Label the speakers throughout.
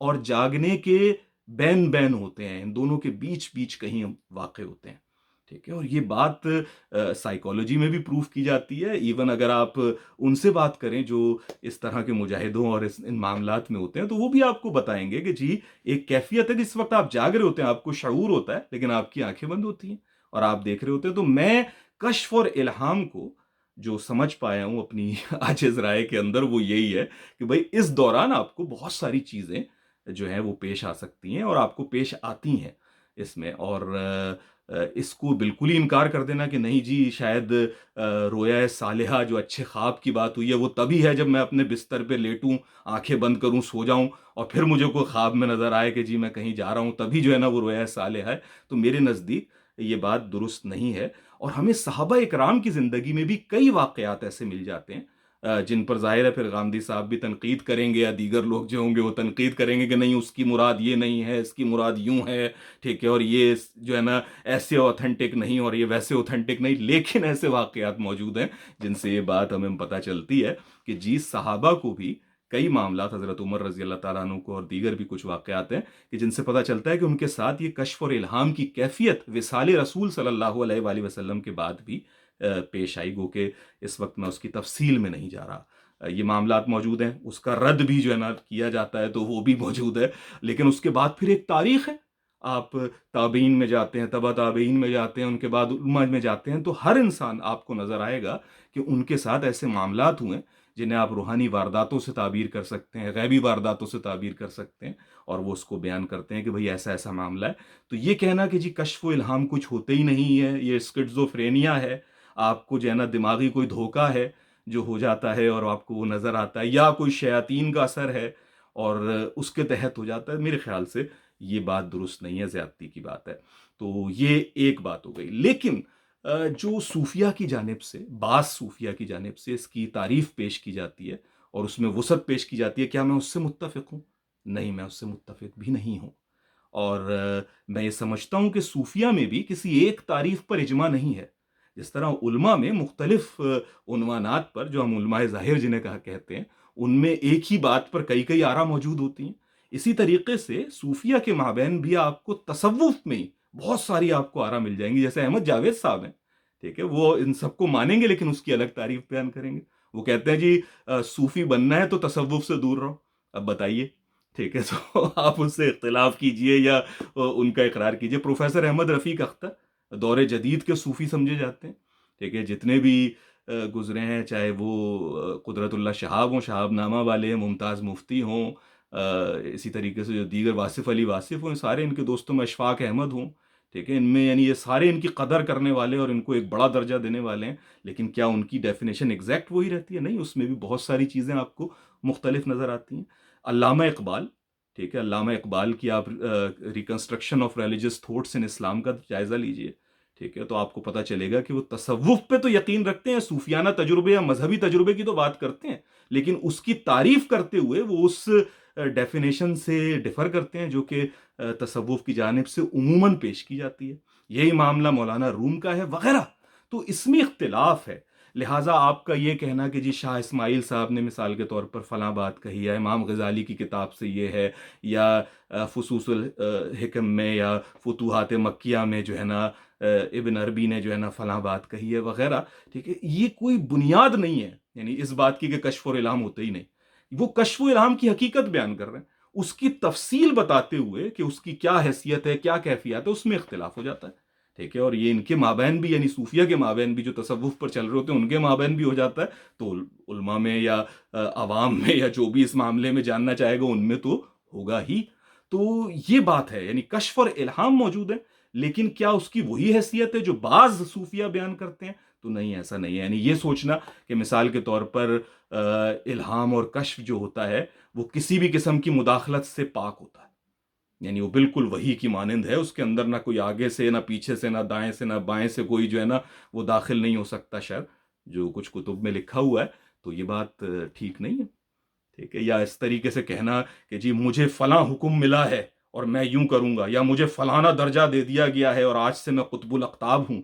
Speaker 1: اور جاگنے کے بین بین ہوتے ہیں، ان دونوں کے بیچ بیچ کہیں واقع ہوتے ہیں، ٹھیک ہے۔ اور یہ بات سائیکالوجی میں بھی پروف کی جاتی ہے، ایون اگر آپ ان سے بات کریں جو اس طرح کے مجاہدوں اور ان معاملات میں ہوتے ہیں، تو وہ بھی آپ کو بتائیں گے کہ جی ایک کیفیت ہے کہ اس وقت آپ جاگ رہے ہوتے ہیں، آپ کو شعور ہوتا ہے، لیکن آپ کی آنکھیں بند ہوتی ہیں اور آپ دیکھ رہے ہوتے ہیں۔ تو میں کشف اور الہام کو جو سمجھ پایا ہوں اپنی عاجز رائے کے اندر، وہ یہی ہے کہ بھائی اس دوران آپ کو بہت ساری چیزیں جو ہیں وہ پیش آ سکتی ہیں اور آپ کو پیش آتی ہیں اس میں، اور اس کو بالکل ہی انکار کر دینا کہ نہیں جی شاید رویا صالحہ جو اچھے خواب کی بات ہوئی ہے وہ تبھی ہے جب میں اپنے بستر پہ لیٹوں، آنکھیں بند کروں، سو جاؤں، اور پھر مجھے کوئی خواب میں نظر آئے کہ جی میں کہیں جا رہا ہوں، تبھی جو ہے نا وہ رویا صالحہ ہے۔ تو میرے نزدیک یہ بات درست نہیں ہے، اور ہمیں صحابہ اکرام کی زندگی میں بھی کئی واقعات ایسے مل جاتے ہیں جن پر ظاہر ہے پھر غامدی صاحب بھی تنقید کریں گے، یا دیگر لوگ جو ہوں گے وہ تنقید کریں گے کہ نہیں اس کی مراد یہ نہیں ہے، اس کی مراد یوں ہے، ٹھیک ہے، اور یہ جو ہے نا ایسے اوتھینٹک نہیں اور یہ ویسے اوتھینٹک نہیں۔ لیکن ایسے واقعات موجود ہیں جن سے یہ بات ہمیں پتہ چلتی ہے کہ جی صحابہ کو بھی کئی معاملات، حضرت عمر رضی اللہ تعالیٰ عنہ کو اور دیگر بھی کچھ واقعات ہیں کہ جن سے پتہ چلتا ہے کہ ان کے ساتھ یہ کشف اور الہام کی کیفیت وصال رسول صلی اللہ علیہ وآلہ وسلم کے بعد بھی پیش آئی، گو کہ اس وقت میں اس کی تفصیل میں نہیں جا رہا۔ یہ معاملات موجود ہیں، اس کا رد بھی جو ہے نا کیا جاتا ہے تو وہ بھی موجود ہے، لیکن اس کے بعد پھر ایک تاریخ ہے۔ آپ تابعین میں جاتے ہیں، تبع تابعین میں جاتے ہیں، ان کے بعد علماء میں جاتے ہیں، تو ہر انسان آپ کو نظر آئے گا کہ ان کے ساتھ ایسے معاملات ہوئے جنہیں آپ روحانی وارداتوں سے تعبیر کر سکتے ہیں، غیبی وارداتوں سے تعبیر کر سکتے ہیں، اور وہ اس کو بیان کرتے ہیں کہ بھئی ایسا ایسا معاملہ ہے۔ تو یہ کہنا کہ جی کشف و الہام کچھ ہوتے ہی نہیں ہے، یہ اسکٹزوفرینیا ہے، آپ کو جو ہے نا دماغی کوئی دھوکہ ہے جو ہو جاتا ہے اور آپ کو وہ نظر آتا ہے، یا کوئی شیاطین کا اثر ہے اور اس کے تحت ہو جاتا ہے، میرے خیال سے یہ بات درست نہیں ہے، زیادتی کی بات ہے۔ تو یہ ایک بات ہو گئی۔ لیکن جو صوفیہ کی جانب سے، بعض صوفیہ کی جانب سے اس کی تعریف پیش کی جاتی ہے اور اس میں وسعت پیش کی جاتی ہے، کیا میں اس سے متفق ہوں؟ نہیں، میں اس سے متفق بھی نہیں ہوں، اور میں یہ سمجھتا ہوں کہ صوفیہ میں بھی کسی ایک تعریف پر اجماع نہیں ہے۔ جس طرح علماء میں مختلف عنوانات پر، جو ہم علماء ظاہر جنہیں کہتے ہیں، ان میں ایک ہی بات پر کئی کئی آراء موجود ہوتی ہیں، اسی طریقے سے صوفیہ کے مابین بھی آپ کو تصوف میں ہی بہت ساری آپ کو آراء مل جائیں گی۔ جیسے احمد جاوید صاحب ہیں، ٹھیک ہے، وہ ان سب کو مانیں گے لیکن اس کی الگ تعریف بیان کریں گے۔ وہ کہتے ہیں جی صوفی بننا ہے تو تصوف سے دور رہو۔ اب بتائیے، ٹھیک ہے، تو آپ اس سے اختلاف کیجئے یا ان کا اقرار کیجئے۔ پروفیسر احمد رفیق اختر دور جدید کے صوفی سمجھے جاتے ہیں، ٹھیک ہے، جتنے بھی گزرے ہیں، چاہے وہ قدرت اللہ شہاب ہوں، شہاب نامہ والے، ممتاز مفتی ہوں، اسی طریقے سے جو دیگر واصف علی واصف ہوں، سارے ان کے دوستوں میں اشفاق احمد ہوں، ٹھیک ہے، ان میں یعنی یہ سارے ان کی قدر کرنے والے اور ان کو ایک بڑا درجہ دینے والے ہیں، لیکن کیا ان کی ڈیفینیشن ایگزیکٹ وہی رہتی ہے؟ نہیں، اس میں بھی بہت ساری چیزیں آپ کو مختلف نظر آتی ہیں۔ علامہ اقبال، ٹھیک ہے، علامہ اقبال کی آپ reconstruction of religious thoughts in Islam کا جائزہ لیجئے، ٹھیک ہے، تو آپ کو پتہ چلے گا کہ وہ تصوف پہ تو یقین رکھتے ہیں، صوفیانہ تجربے یا مذہبی تجربے کی تو بات کرتے ہیں، لیکن اس کی تعریف کرتے ہوئے وہ اس ڈیفینیشن سے ڈفر کرتے ہیں جو کہ تصوف کی جانب سے عموماً پیش کی جاتی ہے۔ یہی معاملہ مولانا روم کا ہے وغیرہ۔ تو اس میں اختلاف ہے، لہٰذا آپ کا یہ کہنا کہ جی شاہ اسماعیل صاحب نے مثال کے طور پر فلاں بات کہی ہے، امام غزالی کی کتاب سے یہ ہے، یا فصوص الحکم میں یا فتوحات مکیہ میں جو ہے نا ابن عربی نے جو ہے نا فلاں بات کہی ہے وغیرہ، ٹھیک ہے، یہ کوئی بنیاد نہیں ہے یعنی اس بات کی کہ کشف اور الہام ہوتے ہی نہیں۔ وہ کشف و الہام کی حقیقت بیان کر رہے ہیں، اس کی تفصیل بتاتے ہوئے کہ اس کی کیا حیثیت ہے، کیا کیفیت ہے، اس میں اختلاف ہو جاتا ہے، ٹھیک ہے، اور یہ ان کے مابین بھی، یعنی صوفیہ کے مابین بھی جو تصوف پر چل رہے ہوتے ہیں ان کے مابین بھی ہو جاتا ہے، تو علماء میں یا عوام میں یا جو بھی اس معاملے میں جاننا چاہے گا ان میں تو ہوگا ہی۔ تو یہ بات ہے، یعنی کشف اور الہام موجود ہے، لیکن کیا اس کی وہی حیثیت ہے جو بعض صوفیہ بیان کرتے ہیں؟ تو نہیں، ایسا نہیں ہے۔ یعنی یہ سوچنا کہ مثال کے طور پر الہام اور کشف جو ہوتا ہے وہ کسی بھی قسم کی مداخلت سے پاک ہوتا ہے، یعنی وہ بالکل وحی کی مانند ہے، اس کے اندر نہ کوئی آگے سے، نہ پیچھے سے، نہ دائیں سے، نہ بائیں سے کوئی جو ہے نا وہ داخل نہیں ہو سکتا، شاید جو کچھ کتب میں لکھا ہوا ہے۔ تو یہ بات ٹھیک نہیں ہے، ٹھیک ہے، یا اس طریقے سے کہنا کہ جی مجھے فلاں حکم ملا ہے اور میں یوں کروں گا، یا مجھے فلانا درجہ دے دیا گیا ہے اور آج سے میں قطب الاقطاب ہوں،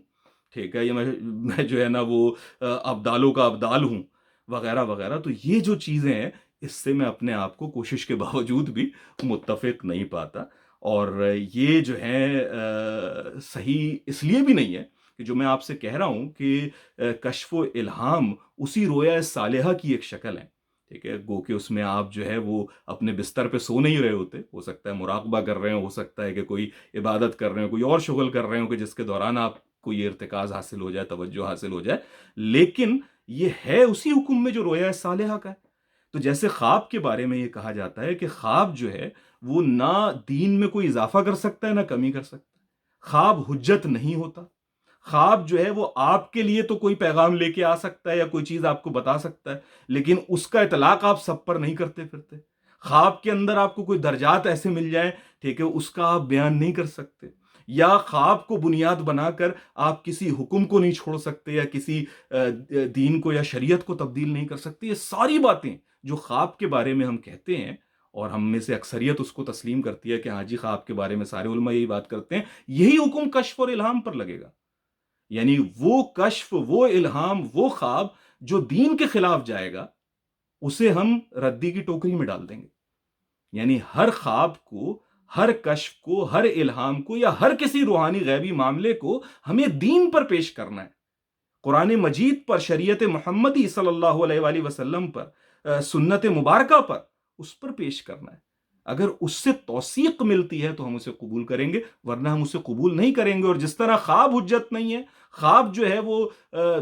Speaker 1: ٹھیک ہے، یا میں جو ہے نا وہ ابدالوں کا ابدال ہوں، وغیرہ وغیرہ۔ تو یہ جو چیزیں ہیں اس سے میں اپنے آپ کو کوشش کے باوجود بھی متفق نہیں پاتا. اور یہ جو ہے صحیح اس لیے بھی نہیں ہے کہ جو میں آپ سے کہہ رہا ہوں کہ کشف و الہام اسی رویا صالحہ کی ایک شکل ہے. ٹھیک ہے، گو کہ اس میں آپ جو ہے وہ اپنے بستر پہ سو نہیں رہے ہوتے، ہو سکتا ہے مراقبہ کر رہے ہو سکتا ہے کہ کوئی عبادت کر رہے ہو، کوئی اور شغل کر رہے ہو کہ جس کے دوران آپ کو یہ ارتکاز حاصل ہو جائے، توجہ حاصل ہو جائے. لیکن یہ ہے اسی حکم میں جو رویا صالحہ کا ہے. تو جیسے خواب کے بارے میں یہ کہا جاتا ہے کہ خواب جو ہے وہ نہ دین میں کوئی اضافہ کر سکتا ہے نہ کمی کر سکتا ہے. خواب حجت نہیں ہوتا. خواب جو ہے وہ آپ کے لیے تو کوئی پیغام لے کے آ سکتا ہے یا کوئی چیز آپ کو بتا سکتا ہے، لیکن اس کا اطلاق آپ سب پر نہیں کرتے پھرتے. خواب کے اندر آپ کو کوئی درجات ایسے مل جائیں، ٹھیک ہے، اس کا آپ بیان نہیں کر سکتے. یا خواب کو بنیاد بنا کر آپ کسی حکم کو نہیں چھوڑ سکتے یا کسی دین کو یا شریعت کو تبدیل نہیں کر سکتے. یہ ساری باتیں جو خواب کے بارے میں ہم کہتے ہیں، اور ہم میں سے اکثریت اس کو تسلیم کرتی ہے کہ ہاں جی خواب کے بارے میں سارے علماء یہی بات کرتے ہیں، یہی حکم کشف اور الہام پر لگے گا. یعنی وہ کشف، وہ الہام، وہ خواب جو دین کے خلاف جائے گا اسے ہم ردی کی ٹوکری میں ڈال دیں گے. یعنی ہر خواب کو، ہر کشف کو، ہر الہام کو یا ہر کسی روحانی غیبی معاملے کو ہمیں دین پر پیش کرنا ہے، قرآن مجید پر، شریعت محمدی صلی اللہ علیہ وآلہ وسلم پر، سنت مبارکہ پر، اس پر پیش کرنا ہے. اگر اس سے توثیق ملتی ہے تو ہم اسے قبول کریں گے، ورنہ ہم اسے قبول نہیں کریں گے. اور جس طرح خواب حجت نہیں ہے، خواب جو ہے وہ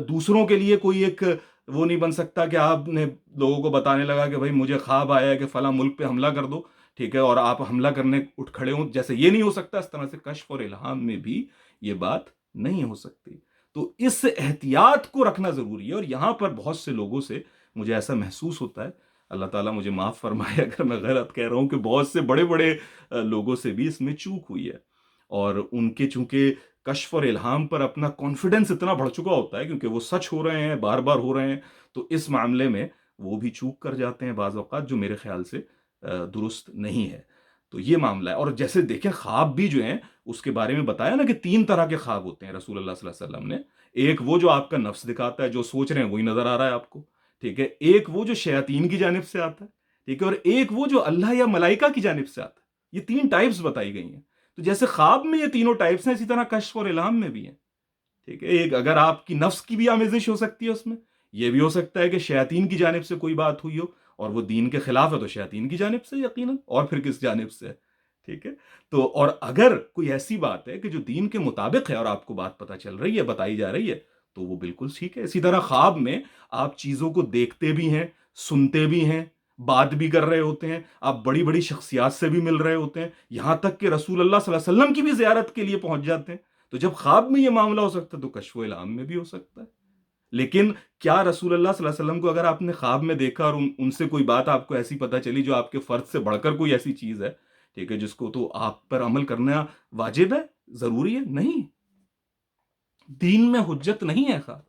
Speaker 1: دوسروں کے لیے کوئی ایک وہ نہیں بن سکتا کہ آپ نے لوگوں کو بتانے لگا کہ بھائی مجھے خواب آیا ہے کہ فلاں ملک پہ حملہ کر دو، ٹھیک ہے، اور آپ حملہ کرنے اٹھ کھڑے ہوں، جیسے یہ نہیں ہو سکتا، اس طرح سے کشف اور الہام میں بھی یہ بات نہیں ہو سکتی. تو اس احتیاط کو رکھنا ضروری ہے. اور یہاں پر بہت سے لوگوں سے مجھے ایسا محسوس ہوتا ہے، اللہ تعالیٰ مجھے معاف فرمائے اگر میں غلط کہہ رہا ہوں، کہ بہت سے بڑے بڑے لوگوں سے بھی اس میں چوک ہوئی ہے. اور ان کے چونکہ کشف اور الہام پر اپنا کانفیڈنس اتنا بڑھ چکا ہوتا ہے، کیونکہ وہ سچ ہو رہے ہیں، بار بار ہو رہے ہیں، تو اس معاملے میں وہ بھی چوک کر جاتے ہیں بعض اوقات، جو میرے خیال سے درست نہیں ہے. تو یہ معاملہ ہے. اور جیسے دیکھیں خواب بھی جو ہیں اس کے بارے میں بتایا نا کہ 3 طرح کے خواب ہوتے ہیں رسول اللہ صلی اللہ علیہ وسلم نے. ایک وہ جو آپ کا نفس دکھاتا ہے، جو سوچ رہے ہیں وہی نظر آ رہا ہے آپ کو، ٹھیک ہے. ایک وہ جو شیاطین کی جانب سے آتا ہے، ٹھیک ہے. اور ایک وہ جو اللہ یا ملائکہ کی جانب سے آتا ہے. یہ 3 ٹائپس بتائی گئی ہیں. تو جیسے خواب میں یہ تینوں ٹائپس ہیں، اسی طرح کشف اور الہام میں بھی ہیں، ٹھیک ہے. ایک اگر آپ کی نفس کی بھی آمیزش ہو سکتی ہے اس میں، یہ بھی ہو سکتا ہے کہ شیاطین کی جانب سے کوئی بات ہوئی ہو، اور وہ دین کے خلاف ہے تو شیاطین کی جانب سے یقیناً، اور پھر کس جانب سے ہے، ٹھیک ہے. تو اور اگر کوئی ایسی بات ہے کہ جو دین کے مطابق ہے اور آپ کو بات پتہ چل رہی ہے، بتائی جا رہی ہے، تو وہ بالکل ٹھیک ہے. اسی طرح خواب میں آپ چیزوں کو دیکھتے بھی ہیں، سنتے بھی ہیں، بات بھی کر رہے ہوتے ہیں، آپ بڑی بڑی شخصیات سے بھی مل رہے ہوتے ہیں، یہاں تک کہ رسول اللہ صلی اللہ علیہ وسلم کی بھی زیارت کے لیے پہنچ جاتے ہیں. تو جب خواب میں یہ معاملہ ہو سکتا ہے تو کشف و الہام میں بھی ہو سکتا ہے. لیکن کیا رسول اللہ صلی اللہ علیہ وسلم کو اگر آپ نے خواب میں دیکھا اور ان سے کوئی بات آپ کو ایسی پتہ چلی جو آپ کے فرض سے بڑھ کر کوئی ایسی چیز ہے، ٹھیک ہے، جس کو تو آپ پر عمل کرنا واجب ہے، ضروری ہے؟ نہیں. دین میں حجت نہیں ہے خواب.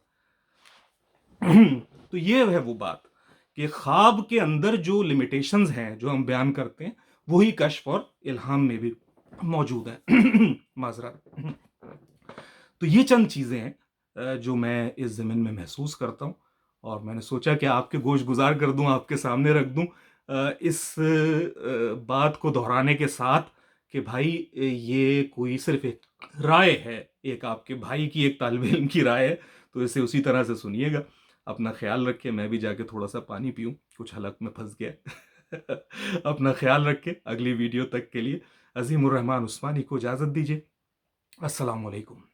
Speaker 1: تو یہ ہے وہ بات کہ خواب کے اندر جو لمیٹیشنز ہیں جو ہم بیان کرتے ہیں، وہی کشف اور الہام میں بھی موجود ہے. معذرت. تو یہ چند چیزیں ہیں جو میں اس ضمن میں محسوس کرتا ہوں، اور میں نے سوچا کہ آپ کے گوش گزار کر دوں، آپ کے سامنے رکھ دوں اس بات کو دہرانے کے ساتھ کہ بھائی یہ کوئی صرف ایک رائے ہے، ایک آپ کے بھائی کی، ایک طالب علم کی رائے ہے، تو اسے اسی طرح سے سنیے گا. اپنا خیال رکھے، میں بھی جا کے تھوڑا سا پانی پیوں، کچھ حلق میں پھنس گیا. اپنا خیال رکھے. اگلی ویڈیو تک کے لیے عظیم الرحمن عثمانی کو اجازت دیجیے. السلام علیکم.